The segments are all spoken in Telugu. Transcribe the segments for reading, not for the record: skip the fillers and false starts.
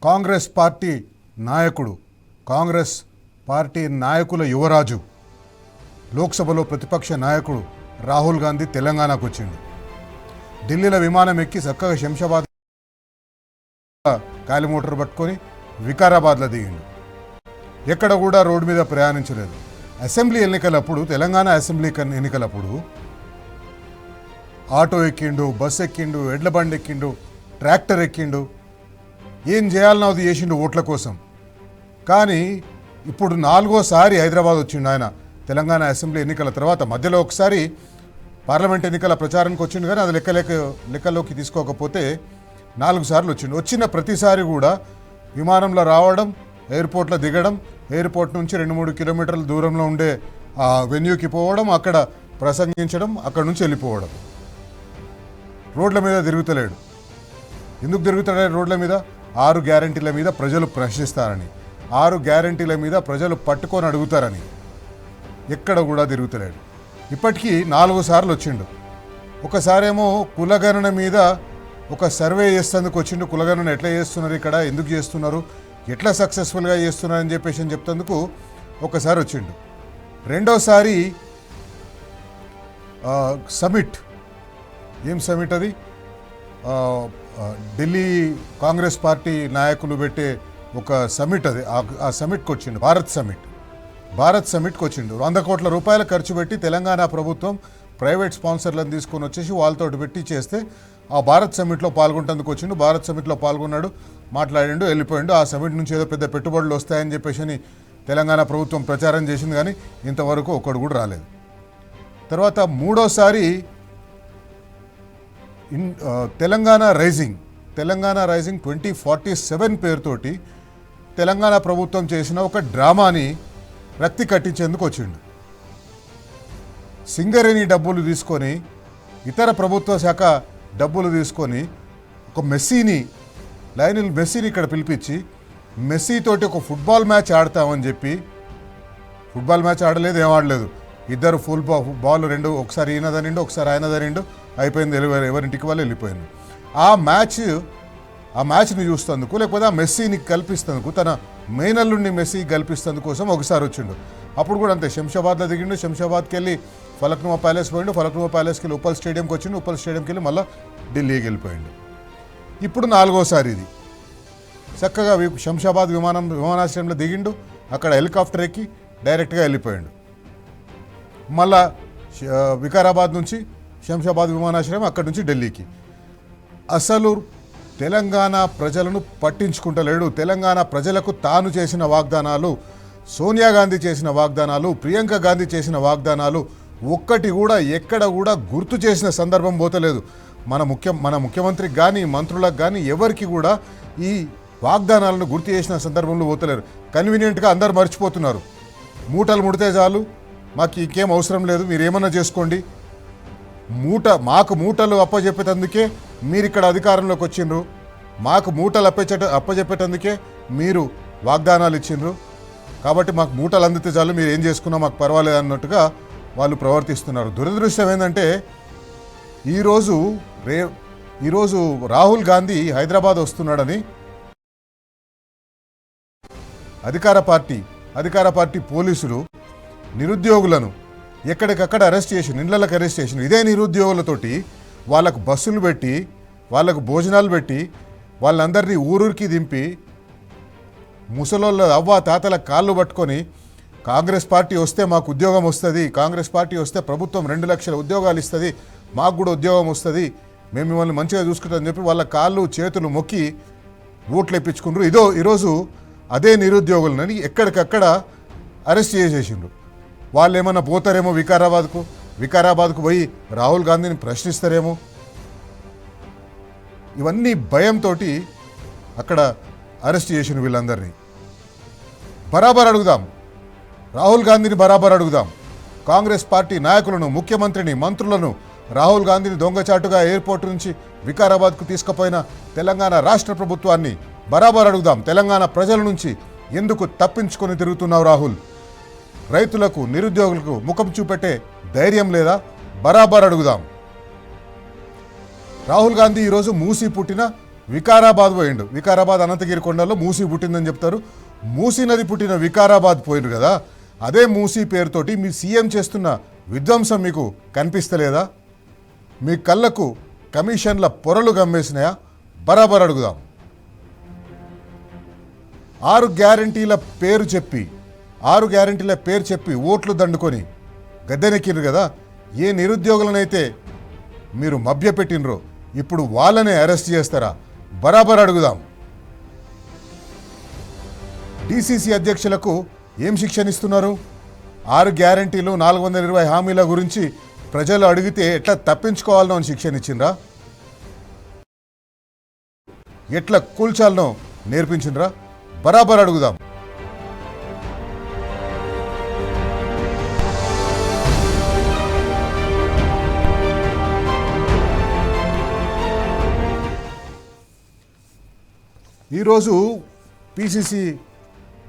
కాంగ్రెస్ పార్టీ నాయకుడు, కాంగ్రెస్ పార్టీ నాయకుల యువరాజు, లోక్సభలో ప్రతిపక్ష నాయకుడు రాహుల్ గాంధీ తెలంగాణకు వచ్చిండు. ఢిల్లీలో విమానం ఎక్కి చక్కగా శంషాబాద్ కాలి మోటార్ పట్టుకొని వికారాబాద్లో దిగిండు. ఎక్కడ కూడా రోడ్డు మీద ప్రయాణించలేదు. అసెంబ్లీ ఎన్నికలప్పుడు, తెలంగాణ అసెంబ్లీ ఎన్నికలప్పుడు ఆటో ఎక్కిండు, బస్సు ఎక్కిండు, ఎడ్ల బండి ఎక్కిండు, ట్రాక్టర్ ఎక్కిండు, ఏం చేయాలనో అది చేసిండు ఓట్ల కోసం. కానీ ఇప్పుడు 4వ సారి హైదరాబాద్ వచ్చిండు ఆయన తెలంగాణ అసెంబ్లీ ఎన్నికల తర్వాత. మధ్యలో ఒకసారి పార్లమెంట్ ఎన్నికల ప్రచారానికి వచ్చిండు, కానీ అది లెక్కలోకి తీసుకోకపోతే 4 సార్లు వచ్చిండు. వచ్చిన ప్రతిసారి కూడా విమానంలో రావడం, ఎయిర్పోర్ట్లో దిగడం, ఎయిర్పోర్ట్ నుంచి 2-3 కిలోమీటర్ల దూరంలో ఉండే ఆ వెన్యూకి పోవడం, అక్కడ ప్రసంగించడం, అక్కడ నుంచి వెళ్ళిపోవడం. రోడ్ల మీద తిరుగుతలేడు. ఎందుకు తిరుగుతాడు రోడ్ల మీద? 6 గ్యారంటీల మీద ప్రజలు ప్రశ్నిస్తారని, 6 గ్యారంటీల మీద ప్రజలు పట్టుకొని అడుగుతారని ఎక్కడ కూడా తిరుగుతలేడు. ఇప్పటికీ 4 సార్లు వచ్చిండు. ఒకసారేమో కులగణన మీద ఒక సర్వే చేసేందుకు వచ్చిండు. కులగణన ఎట్లా చేస్తున్నారు, ఇక్కడ ఎందుకు చేస్తున్నారు, ఎట్లా సక్సెస్ఫుల్గా చేస్తున్నారు అని చెప్పేసి చెప్తేందుకు ఒకసారి వచ్చిండు. రెండోసారి సమిట్, ఏం సమిట్ అది, ఢిల్లీ కాంగ్రెస్ పార్టీ నాయకులు పెట్టే ఒక సమిట్ అది. ఆ సమిట్కి వచ్చిండు, భారత్ సమిట్కి వచ్చిండు. 100 కోట్ల రూపాయలు ఖర్చు పెట్టి తెలంగాణ ప్రభుత్వం ప్రైవేట్ స్పాన్సర్లను తీసుకొని వచ్చేసి వాళ్ళతో పెట్టి చేస్తే ఆ భారత్ సమిట్లో పాల్గొంటందుకు వచ్చిండు. భారత్ సమిట్లో పాల్గొన్నాడు, మాట్లాడిండు, వెళ్ళిపోయిండు. ఆ సమిట్ నుంచి ఏదో పెద్ద పెట్టుబడులు వస్తాయని చెప్పేసి తెలంగాణ ప్రభుత్వం ప్రచారం చేసింది, కానీ ఇంతవరకు ఒక్కడు కూడా రాలేదు. తర్వాత 3వసారి తెలంగాణ రైజింగ్ 2047 పేరుతోటి తెలంగాణ ప్రభుత్వం చేసిన ఒక డ్రామాని రక్తి కట్టించేందుకు వచ్చిండు. సింగరేణి డబ్బులు తీసుకొని, ఇతర ప్రభుత్వ శాఖ డబ్బులు తీసుకొని ఒక లయనల్ మెస్సీని ఇక్కడ పిలిపించి మెస్సీతోటి ఒక ఫుట్బాల్ మ్యాచ్ ఆడతామని చెప్పి, ఫుట్బాల్ మ్యాచ్ ఆడలేదు, ఏం ఆడలేదు. ఇద్దరు ఫుల్ బాల్ రెండు, ఒకసారి ఈయన దనిండు, ఒకసారి ఆయన దనిండు, అయిపోయింది, ఎవరింటికి వాళ్ళు వెళ్ళిపోయింది. ఆ మ్యాచ్ని చూస్తేందుకు, లేకపోతే ఆ మెస్సీని కల్పిస్తేందుకు, తన మేనల్లుండి మెస్సీ కల్పిస్తేందుకు కోసం ఒకసారి వచ్చిండు. అప్పుడు కూడా అంతే, శంషాబాద్లో దిగిండు, శంషాబాద్కి వెళ్ళి ఫలక్నుమా ప్యాలెస్ పోయిండు, ఫలక్నుమా ప్యాలెస్కి వెళ్ళి ఉప్పల్ స్టేడియంకి వచ్చిండు, ఉప్పల్ స్టేడియంకి వెళ్ళి మళ్ళీ ఢిల్లీకి వెళ్ళిపోయిండు. ఇప్పుడు 4వసారి ఇది. చక్కగా శంషాబాద్ విమానాశ్రయంలో దిగిండు, అక్కడ హెలికాప్టర్ ఎక్కి డైరెక్ట్గా వెళ్ళిపోయిండు. మళ్ళా వికారాబాద్ నుంచి శంషాబాద్ విమానాశ్రయం, అక్కడి నుంచి ఢిల్లీకి. అసలు తెలంగాణ ప్రజలను పట్టించుకుంటలేడు. తెలంగాణ ప్రజలకు తాను చేసిన వాగ్దానాలు, సోనియా గాంధీ చేసిన వాగ్దానాలు, ప్రియాంక గాంధీ చేసిన వాగ్దానాలు ఒక్కటి కూడా ఎక్కడ కూడా గుర్తు చేసిన సందర్భం పోతలేదు. మన ముఖ్యమంత్రికి కానీ, మంత్రులకు కానీ ఎవరికి కూడా ఈ వాగ్దానాలను గుర్తు చేసిన సందర్భంలో పోతలేరు. కన్వీనియంట్గా అందరు మర్చిపోతున్నారు. మూటలు ముడితే చాలు, మాకు ఇంకేం అవసరం లేదు, మీరు ఏమన్నా చేసుకోండి, మాకు మూటలు అప్పచెప్పేటందుకే మీరు ఇక్కడ అధికారంలోకి వచ్చిండ్రు, మాకు మూటలు అప్పచెప్పేటందుకే మీరు వాగ్దానాలు ఇచ్చిండ్రు, కాబట్టి మాకు మూటలు అందితే చాలు, మీరు ఏం చేసుకున్నా మాకు పర్వాలేదు అన్నట్టుగా వాళ్ళు ప్రవర్తిస్తున్నారు. దురదృష్టం ఏంటంటే ఈరోజు రాహుల్ గాంధీ హైదరాబాద్ వస్తున్నాడని అధికార పార్టీ పోలీసులు నిరుద్యోగులను ఎక్కడికక్కడ అరెస్ట్ చేసి, ఇళ్లకు అరెస్ట్ చేసిన. ఇదే నిరుద్యోగులతోటి వాళ్ళకు బస్సులు పెట్టి, వాళ్ళకు భోజనాలు పెట్టి, వాళ్ళందరినీ ఊరూరికి దింపి, ముసలోళ్ళ అవ్వ తాతల కాళ్ళు పట్టుకొని, కాంగ్రెస్ పార్టీ వస్తే మాకు ఉద్యోగం వస్తుంది, కాంగ్రెస్ పార్టీ వస్తే ప్రభుత్వం 2 లక్షల ఉద్యోగాలు ఇస్తుంది, మాకు కూడా ఉద్యోగం వస్తుంది, మేము మిమ్మల్ని మంచిగా చూసుకుంటామని చెప్పి వాళ్ళ కాళ్ళు చేతులు మొక్కి ఓట్లు ఇప్పించుకుంటారు. ఈరోజు అదే నిరుద్యోగులని ఎక్కడికక్కడ అరెస్ట్ చేసేసిండ్రు. వాళ్ళు ఏమన్నా పోతారేమో వికారాబాద్కు పోయి రాహుల్ గాంధీని ప్రశ్నిస్తారేమో, ఇవన్నీ భయంతో అక్కడ అరెస్ట్ చేసిన వీళ్ళందరినీ. బరాబర్ అడుగుదాం, రాహుల్ గాంధీని బరాబర్ అడుగుదాం. కాంగ్రెస్ పార్టీ నాయకులను, ముఖ్యమంత్రిని, మంత్రులను, రాహుల్ గాంధీని దొంగచాటుగా ఎయిర్పోర్ట్ నుంచి వికారాబాద్కు తీసుకుపోయిన తెలంగాణ రాష్ట్ర ప్రభుత్వాన్ని బరాబర్ అడుగుదాం. తెలంగాణ ప్రజల నుంచి ఎందుకు తప్పించుకొని తిరుగుతున్నావు రాహుల్? రైతులకు, నిరుద్యోగులకు ముఖం చూపెట్టే ధైర్యం లేదా? బరాబర్ అడుగుదాం. రాహుల్ గాంధీ ఈరోజు మూసి పుట్టిన వికారాబాద్ పోయిండు. వికారాబాద్ అనంతగిరి కొండలో మూసీ పుట్టిందని చెప్తారు. మూసీ నది పుట్టిన వికారాబాద్ పోయిండు కదా, అదే మూసీ పేరుతోటి మీ సీఎం చేస్తున్న విధ్వంసం మీకు కనిపిస్తలేదా? మీ కళ్ళకు కమిషన్ల పొరలు గమ్మేసినాయా? బరాబర్ అడుగుదాం. 6 గ్యారంటీల పేరు చెప్పి ఓట్లు దండుకొని గద్దెనెక్కిరు కదా, ఏ నిరుద్యోగులనైతే మీరు మభ్యపెట్టినరో ఇప్పుడు వాళ్ళనే అరెస్ట్ చేస్తారా? బరాబర్ అడుగుదాం. డీసీసీ అధ్యక్షులకు ఏం శిక్షణ ఇస్తున్నారు? 6 గ్యారంటీలు 420 హామీల గురించి ప్రజలు అడిగితే ఎట్లా తప్పించుకోవాలనో అని శిక్షణ ఇచ్చిండ్రా? ఎట్లా కూల్చాలనో నేర్పించిండ్రా? బరాబర్ అడుగుదాం. ఈరోజు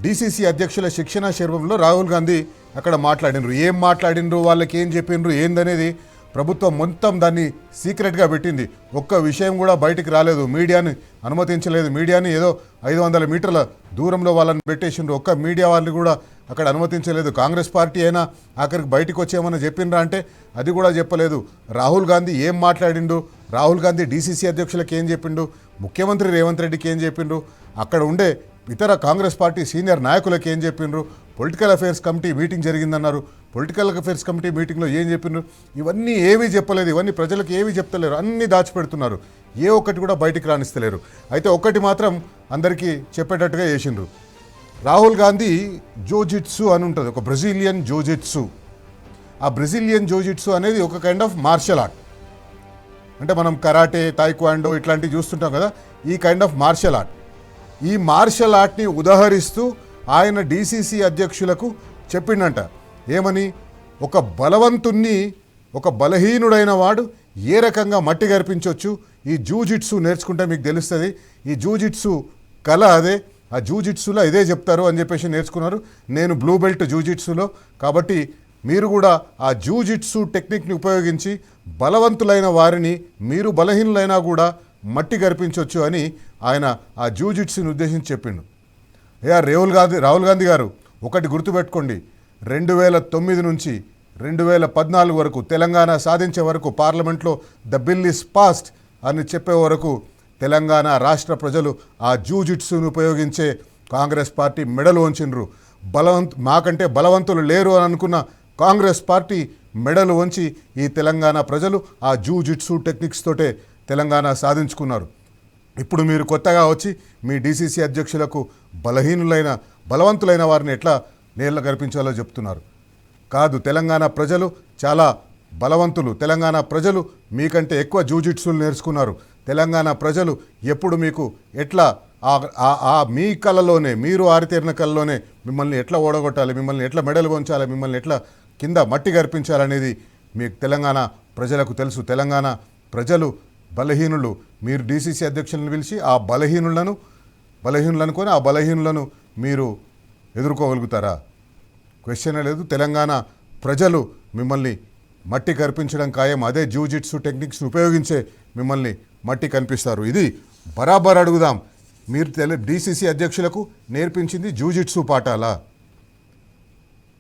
డీసీసీ అధ్యక్షుల శిక్షణ శర్వంలో రాహుల్ గాంధీ అక్కడ మాట్లాడినరు. ఏం మాట్లాడినరు, వాళ్ళకి ఏం చెప్పినరు, ఏందనేది ప్రభుత్వం మొత్తం దాన్ని సీక్రెట్గా పెట్టింది. ఒక్క విషయం కూడా బయటికి రాలేదు. మీడియాని అనుమతించలేదు. మీడియాని ఏదో 500 మీటర్ల దూరంలో వాళ్ళని పెట్టేసిండ్రు. ఒక్క మీడియా వాళ్ళు కూడా అక్కడ అనుమతించలేదు. కాంగ్రెస్ పార్టీ అయినా ఆఖరికి బయటకు వచ్చేమని చెప్పిండ్రా అంటే అది కూడా చెప్పలేదు. రాహుల్ గాంధీ ఏం మాట్లాడిండు, రాహుల్ గాంధీ డీసీసీ అధ్యక్షులకు ఏం చెప్పిండు, ముఖ్యమంత్రి రేవంత్ రెడ్డికి ఏం చెప్పిండ్రు, అక్కడ ఉండే ఇతర కాంగ్రెస్ పార్టీ సీనియర్ నాయకులకు ఏం చెప్పిండ్రు, పొలిటికల్ అఫైర్స్ కమిటీ మీటింగ్ జరిగిందన్నారు, పొలిటికల్ అఫైర్స్ కమిటీ మీటింగ్లో ఏం చెప్పిండ్రు, ఇవన్నీ ఏమీ చెప్పలేదు. ఇవన్నీ ప్రజలకు ఏమీ చెప్తలేరు, అన్నీ దాచిపెడుతున్నారు. ఏ ఒక్కటి కూడా బయటికి రాణిస్తలేరు. అయితే ఒక్కటి మాత్రం అందరికీ చెప్పేటట్టుగా చేసిండ్రు. రాహుల్ గాంధీ జోజిట్సు అని ఉంటుంది, ఒక బ్రెజిలియన్ జోజిట్సు. ఆ బ్రెజిలియన్ జోజిట్సు అనేది ఒక కైండ్ ఆఫ్ మార్షల్ ఆర్ట్. అంటే మనం కరాటే, తాయిక్వాండో ఇట్లాంటివి చూస్తుంటాం కదా, ఈ కైండ్ ఆఫ్ మార్షల్ ఆర్ట్. ఈ మార్షల్ ఆర్ట్ని ఉదాహరిస్తూ ఆయన డీసీసీ అధ్యక్షులకు చెప్పిండంట. ఏమని? ఒక బలవంతుణ్ణి, ఒక బలహీనుడైన వాడు ఏ రకంగా మట్టి గర్పించవచ్చు, ఈ జూజిట్సు నేర్చుకుంటే మీకు తెలుస్తుంది. ఈ జూజిట్సు కళ అదే, ఆ జూజిట్సులో ఇదే చెప్తారు అని చెప్పేసి నేర్చుకున్నారు. నేను బ్లూ బెల్ట్ జూజిట్సులో, కాబట్టి మీరు కూడా ఆ జూజిట్సు టెక్నిక్ని ఉపయోగించి బలవంతులైన వారిని మీరు బలహీనులైనా కూడా మట్టి గర్పించవచ్చు అని ఆయన ఆ జూజిట్సుని ఉద్దేశించి చెప్పిండు. రాహుల్ గాంధీ గారు ఒకటి గుర్తుపెట్టుకోండి, 2009 నుంచి 2014 వరకు తెలంగాణ సాధించే వరకు, పార్లమెంట్లో ద బిల్ ఈస్ పాస్డ్ అని చెప్పే వరకు తెలంగాణ రాష్ట్ర ప్రజలు ఆ జూజిట్సును ఉపయోగించే కాంగ్రెస్ పార్టీ మెడలు వంచిండ్రు. మాకంటే బలవంతులు లేరు అని అనుకున్న కాంగ్రెస్ పార్టీ మెడలు వంచి ఈ తెలంగాణ ప్రజలు ఆ జూజిట్సు టెక్నిక్స్ తోటే తెలంగాణ సాధించుకున్నారు. ఇప్పుడు మీరు కొత్తగా వచ్చి మీ డీసీసీ అధ్యక్షులకు బలవంతులైన వారిని ఎట్లా నేల గర్పించాలో చెప్తున్నారు. కాదు, తెలంగాణ ప్రజలు చాలా బలవంతులు. తెలంగాణ ప్రజలు మీకంటే ఎక్కువ జూజిట్సులు నేర్చుకున్నారు. తెలంగాణ ప్రజలు ఎప్పుడు మీకు ఎట్లా మీ కళలోనే, మీరు ఆరితేరిన కళలోనే మిమ్మల్ని ఎట్లా ఓడగొట్టాలి, మిమ్మల్ని ఎట్లా మెడలు వంచాలి, మిమ్మల్ని ఎట్లా కింద మట్టి గర్పించాలనేది మీకు తెలంగాణ ప్రజలకు తెలుసు. తెలంగాణ ప్రజలు బలహీనులు. మీరు డీసీసీ అధ్యక్షులను పిలిచి ఆ బలహీనులను కొని ఆ బలహీనులను మీరు ఎదుర్కోగలుగుతారా? క్వశ్చనే లేదు. తెలంగాణ ప్రజలు మిమ్మల్ని మట్టి కనిపించడం ఖాయం. అదే జూజిట్సు టెక్నిక్స్ని ఉపయోగించే మిమ్మల్ని మట్టి కనిపిస్తారు. ఇది బరాబర్ అడుగుదాం. మీరు డీసీసీ అధ్యక్షులకు నేర్పించింది జూజిట్సు పాఠాలా?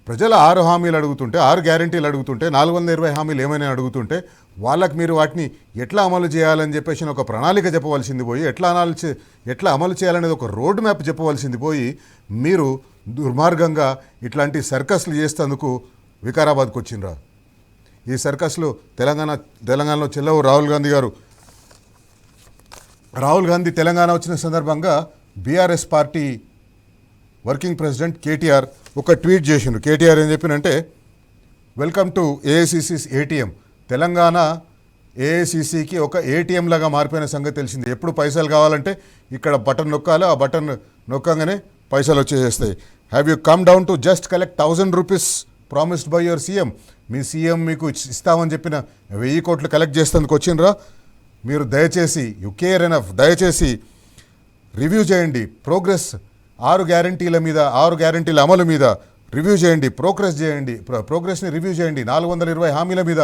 ప్రజల 6 హామీలు అడుగుతుంటే, 6 గ్యారంటీలు అడుగుతుంటే, 420 హామీలు ఏమైనా అడుగుతుంటే వాళ్ళకి మీరు వాటిని ఎట్లా అమలు చేయాలని చెప్పేసి ఒక ప్రణాళిక చెప్పవలసింది పోయి, ఎట్లా అమలు చేయాలనేది ఒక రోడ్ మ్యాప్ చెప్పవలసింది పోయి, మీరు దుర్మార్గంగా ఇట్లాంటి సర్కస్లు చేస్తేందుకు వికారాబాద్కు వచ్చిండ్రా? ఈ సర్కస్లు తెలంగాణలో చెల్లవు. రాహుల్ గాంధీ తెలంగాణ వచ్చిన సందర్భంగా BRS party working president KTR ఒక ట్వీట్ చేసిండు. కేటీఆర్ ఏం చెప్పినంటే, వెల్కమ్ టు ఏఐసిసిస్ ఏటీఎం. తెలంగాణ ఏఐసిసికి ఒక ఏటీఎం లాగా మారిపోయిన సంగతి తెలిసింది. ఎప్పుడు పైసలు కావాలంటే ఇక్కడ బటన్ నొక్కాలి, ఆ బటన్ నొక్కగానే పైసలు వచ్చేస్తాయి. Have you come down to just collect 1000 rupees promised by your CM? Me CM మీకు ఇస్తామని చెప్పిన 1000 కోట్లు కలెక్ట్ చేసేందుకు వచ్చిండ్రా? మీరు దయచేసి కేర్ ఎనఫ్, దయచేసి రివ్యూ చేయండి. ప్రోగ్రెస్ 6 గ్యారంటీల మీద, 6 గ్యారంటీల అమలు మీద రివ్యూ చేయండి. ప్రోగ్రెస్ని రివ్యూ చేయండి. 420 హామీల మీద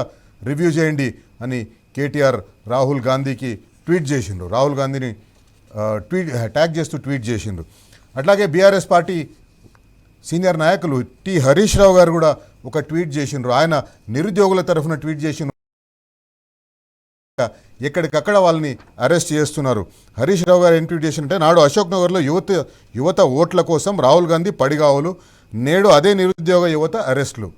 రివ్యూ చేయండి అని కేటీఆర్ రాహుల్ గాంధీకి ట్వీట్ చేసిండ్రు. రాహుల్ గాంధీని ట్యాగ్ చేస్తూ ట్వీట్ చేసిండ్రు. అట్లాగే బీఆర్ఎస్ పార్టీ సీనియర్ నాయకులు టి హరీష్ రావు గారు కూడా ఒక ట్వీట్ చేసిండ్రు. ఆయన నిరుద్యోగుల తరఫున ట్వీట్ చేసిండ్రు, ఎక్కడికక్కడ వాళ్ళని అరెస్ట్ చేస్తున్నారు. హరీష్ రావు గారు ఏం ట్వీట్ చేసిందంటే, నాడు అశోక్ నగర్లో యువత ఓట్ల కోసం రాహుల్ గాంధీ పడిగావులు, నేడు అదే నిరుద్యోగ యువత అరెస్టులు.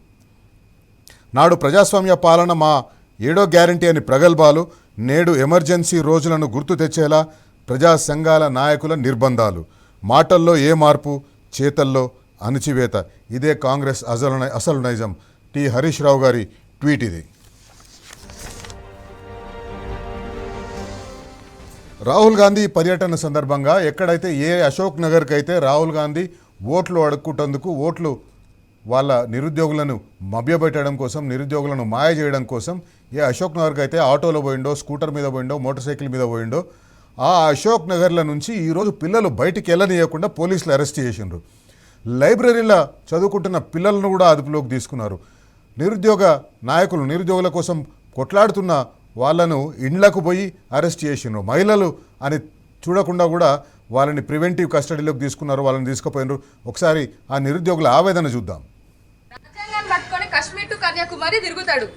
నాడు ప్రజాస్వామ్య పాలన మా 7వ గ్యారంటీ అని ప్రగల్భాలు, నేడు ఎమర్జెన్సీ రోజులను గుర్తు తెచ్చేలా ప్రజా సంఘాల నాయకుల నిర్బంధాలు. మాటల్లో ఏ మార్పు, చేతల్లో అణచివేత. ఇదే కాంగ్రెస్ అసలు నైజం. టి హరీష్ రావు గారి ట్వీట్ ఇది. రాహుల్ గాంధీ పర్యటన సందర్భంగా ఎక్కడైతే ఏ అశోక్ నగర్కి అయితే రాహుల్ గాంధీ ఓట్లు అడుక్కుంటందుకు, ఓట్లు వాళ్ళ నిరుద్యోగులను మభ్యపెట్టడం కోసం, నిరుద్యోగులను మాయ చేయడం కోసం ఏ అశోక్ నగర్కి అయితే ఆటోలో పోయిండో, స్కూటర్ మీద పోయిండో, మోటార్ సైకిల్ మీద పోయిండో, ఆ అశోక్ నగర్ల నుంచి ఈరోజు పిల్లలు బయటికి వెళ్ళనీయకుండా పోలీసులు అరెస్ట్ చేసిండ్రు. లైబ్రరీలో చదువుకుంటున్న పిల్లలను కూడా అదుపులోకి తీసుకున్నారు. నిరుద్యోగ నాయకులు నిరుద్యోగుల కోసం కొట్లాడుతున్న వాళ్ళను ఇండ్లకు పోయి అరెస్ట్ చేసిండ్రు. మహిళలు అని చూడకుండా కూడా వాళ్ళని ప్రివెంటివ్ కస్టడీలోకి తీసుకున్నారు, వాళ్ళని తీసుకుపోయినారు. ఒకసారి ఆ నిరుద్యోగుల ఆవేదన చూద్దాం. రాజ్యాంగాన్ని పట్టుకొని కశ్మీర్ టు కన్యాకుమారి తిరుగుతాడు.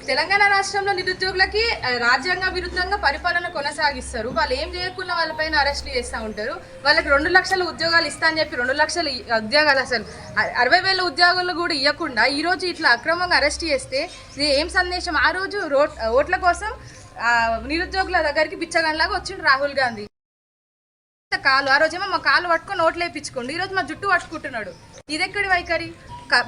తెలంగాణ రాష్ట్రంలో నిరుద్యోగులకి రాజ్యాంగ విరుద్ధంగా పరిపాలన కొనసాగిస్తారు. వాళ్ళు ఏం చేయకుండా వాళ్ళపైన అరెస్టులు చేస్తూ ఉంటారు. వాళ్ళకి 2 లక్షల ఉద్యోగాలు ఇస్తా అని చెప్పి 2 లక్షల ఉద్యోగాలు, అసలు 60,000 ఉద్యోగాలు కూడా ఇవ్వకుండా ఈరోజు ఇట్లా అక్రమంగా అరెస్ట్ చేస్తే ఇది ఏం సందేశం? ఆ రోజు ఓట్ల కోసం నిరుద్యోగుల దగ్గరికి బిచ్చగానిలాగా వచ్చిండు రాహుల్ గాంధీ. ఆ రోజేమో మా కాలు పట్టుకొని ఓట్లు వేయించుకోండి, ఈరోజు మా జుట్టు పట్టుకుంటున్నాడు. ఇదెక్కడి వైఖరి?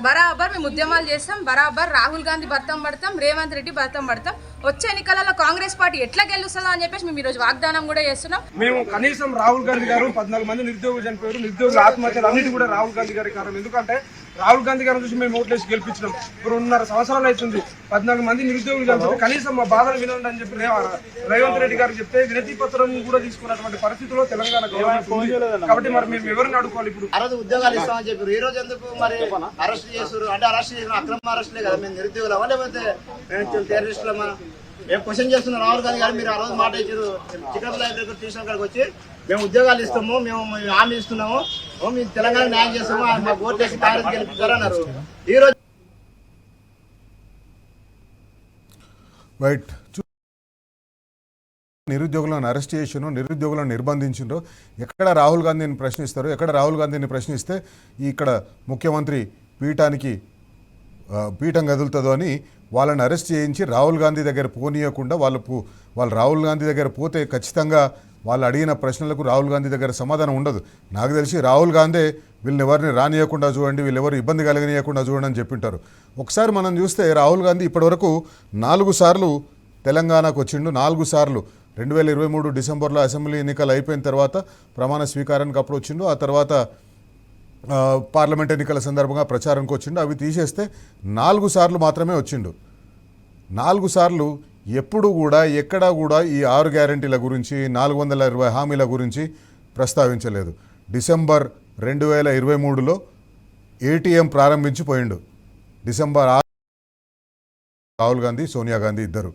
బరాబర్ మేము ఉద్యమాలు చేస్తాం, బరాబర్ రాహుల్ గాంధీ భర్తం పడతాం, రేవంత్ రెడ్డి భర్తం పడతాం. వచ్చే ఎన్నికలలో కాంగ్రెస్ పార్టీ ఎట్లా గెలుస్తుందో అని చెప్పేసి మేము ఈరోజు వాగ్దానం కూడా చేస్తున్నాం. మేము కనీసం రాహుల్ గాంధీ గారు 14 మంది నిరుద్యోగులు చనిపోయారు, నిరుద్యోగుల ఆత్మహత్యలు అన్నిటి కూడా రాహుల్ గాంధీ గారి కారణం. ఎందుకంటే రాహుల్ గాంధీ గారిని చూసి మేము ఓట్లేసి గెలిపించినాం. 2.5 సంవత్సరాలు అవుతుంది, 14 మంది నిరుద్యోగులు చనిపోతే కనీసం మా బాధలు వినండి అని చెప్పి రేవంత్ రెడ్డి గారికి చెప్తే వినతి పత్రం కూడా తీసుకున్నటువంటి పరిస్థితిలో తెలంగాణ గవర్నమెంట్ ఉంది. కాబట్టి మరి మేము ఎవరిని అడుకోవాలి? ఇప్పుడు ఆ రోజు ఉద్యోగాలు ఇస్తామని చెప్పారు, ఈ రోజు ఎందుకు మరి అరెస్ట్ చేస్తారు? అంటే అరెస్ట్ చేసిన అక్రమ అరెస్టులే కదా, మేము నిరుద్యోగులమా లేకపోతే టెర్రరిస్టులమా? మేము క్వశ్చన్ చేస్తున్నాం. రాహుల్ గాంధీ గారు మీరు ఆ రోజు మాట ఇచ్చారు, చికెన్ లైబ్రరీ ట్యూషన్ కాడికి వచ్చి మేము ఉద్యోగాలు ఇస్తాము, మేము హామీ ఇస్తున్నాము, మేము తెలంగాణ న్యాయం చేస్తాము, మాకు ఓట్లు వేసి కాంగ్రెస్ గెలిపించారన్నారు. ఈ రోజు రైట్, నిరుద్యోగులను అరెస్ట్ చేసినో, నిరుద్యోగులను నిర్బంధించిండ్రో, ఎక్కడ రాహుల్ గాంధీని ప్రశ్నిస్తారు? ఎక్కడ రాహుల్ గాంధీని ప్రశ్నిస్తే ఇక్కడ ముఖ్యమంత్రి పీఠం కదులుతుందో అని వాళ్ళని అరెస్ట్ చేయించి రాహుల్ గాంధీ దగ్గర పోనీయకుండా వాళ్ళు రాహుల్ గాంధీ దగ్గర పోతే ఖచ్చితంగా వాళ్ళు అడిగిన ప్రశ్నలకు రాహుల్ గాంధీ దగ్గర సమాధానం ఉండదు. నాకు తెలిసి రాహుల్ గాంధీ వీళ్ళని ఎవరిని రానియకుండా చూడండి, వీళ్ళెవరు ఇబ్బంది కలగనీయకుండా చూడండి అని చెప్పింటారు. ఒకసారి మనం చూస్తే రాహుల్ గాంధీ ఇప్పటివరకు 4 సార్లు తెలంగాణకు వచ్చిండు. 4 సార్లు 2023 డిసెంబర్లో అసెంబ్లీ ఎన్నికలు అయిపోయిన తర్వాత ప్రమాణ స్వీకారానికి అప్పుడు వచ్చిండు. ఆ తర్వాత పార్లమెంట్ ఎన్నికల సందర్భంగా ప్రచారానికి వచ్చిండు. అవి తీసేస్తే 4 సార్లు మాత్రమే వచ్చిండు. 4 సార్లు ఎప్పుడు కూడా ఎక్కడా కూడా ఈ 6 గ్యారెంటీల గురించి, 420 హామీల గురించి ప్రస్తావించలేదు. డిసెంబర్ 2023లో ఏటీఎం ప్రారంభించిపోయిండు. డిసెంబర్ 6 రాహుల్ గాంధీ, సోనియా గాంధీ ఇద్దరు.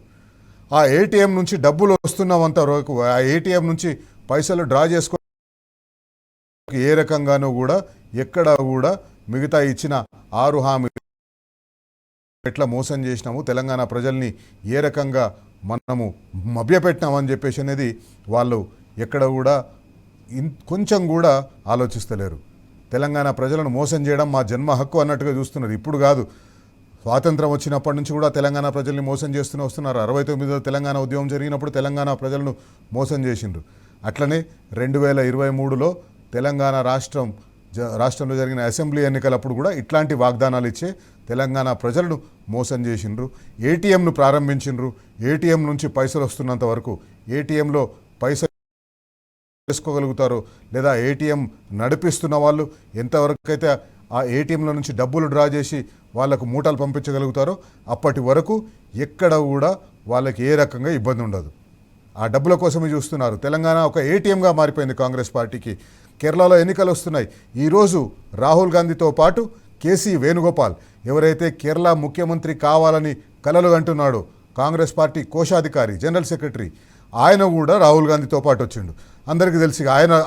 ఆ ఏటీఎం నుంచి డబ్బులు వస్తున్నంత వరకు, ఆ ఏటీఎం నుంచి పైసలు డ్రా చేసుకో ఏ రకంగానూ కూడా ఎక్కడ కూడా మిగతా ఇచ్చిన 6 హామీలు ఎట్లా మోసం చేసినాము, తెలంగాణ ప్రజల్ని ఏ రకంగా మనము మభ్యపెట్టినామని చెప్పేసి అనేది వాళ్ళు ఎక్కడ కూడా కొంచెం కూడా ఆలోచిస్తలేరు. తెలంగాణ ప్రజలను మోసం చేయడం మా జన్మ హక్కు అన్నట్టుగా చూస్తున్నారు. ఇప్పుడు కాదు, స్వాతంత్రం వచ్చినప్పటి నుంచి కూడా తెలంగాణ ప్రజల్ని మోసం చేస్తూనే వస్తున్నారు. 69లో తెలంగాణ ఉద్యమం జరిగినప్పుడు తెలంగాణ ప్రజలను మోసం చేసిండ్రు. అట్లనే 2023లో తెలంగాణ రాష్ట్రంలో జరిగిన అసెంబ్లీ ఎన్నికలప్పుడు కూడా ఇట్లాంటి వాగ్దానాలు ఇచ్చే తెలంగాణ ప్రజలను మోసం చేసిండ్రు. ఏటీఎంను ప్రారంభించిండ్రు. ఏటీఎం నుంచి పైసలు వస్తున్నంత వరకు, ఏటీఎంలో పైసలు చేసుకోగలుగుతారో లేదా ఏటీఎం నడిపిస్తున్న వాళ్ళు ఎంతవరకు అయితే ఆ ఏటీఎంల నుంచి డబ్బులు డ్రా చేసి వాళ్ళకు మూటలు పంపించగలుగుతారో అప్పటి వరకు ఎక్కడ కూడా వాళ్ళకి ఏ రకంగా ఇబ్బంది ఉండదు. ఆ డబ్బుల కోసమే చూస్తున్నారు. తెలంగాణ ఒక ఏటీఎంగా మారిపోయింది కాంగ్రెస్ పార్టీకి. కేరళలో ఎన్నికలు వస్తున్నాయి. ఈరోజు రాహుల్ గాంధీతో పాటు కేసీ వేణుగోపాల్, ఎవరైతే కేరళ ముఖ్యమంత్రి కావాలని కలలు కంటున్నాడో, కాంగ్రెస్ పార్టీ కోశాధికారి, జనరల్ సెక్రటరీ, ఆయన కూడా రాహుల్ గాంధీతో పాటు వచ్చిండు. అందరికీ తెలిసి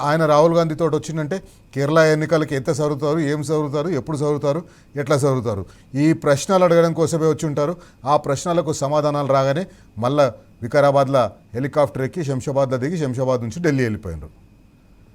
ఆయన రాహుల్ గాంధీతో వచ్చిందంటే కేరళ ఎన్నికలకి ఎంత చదువుతారు, ఏం చదువుతారు, ఎప్పుడు చదువుతారు, ఎట్లా చదువుతారు, ఈ ప్రశ్నలు అడగడం కోసమే వచ్చి ఉంటారు. ఆ ప్రశ్నలకు సమాధానాలు రాగానే మళ్ళీ వికారాబాద్లో హెలికాప్టర్ ఎక్కి శంషాబాద్లో దిగి శంషాబాద్ నుంచి ఢిల్లీ వెళ్ళిపోయినారు.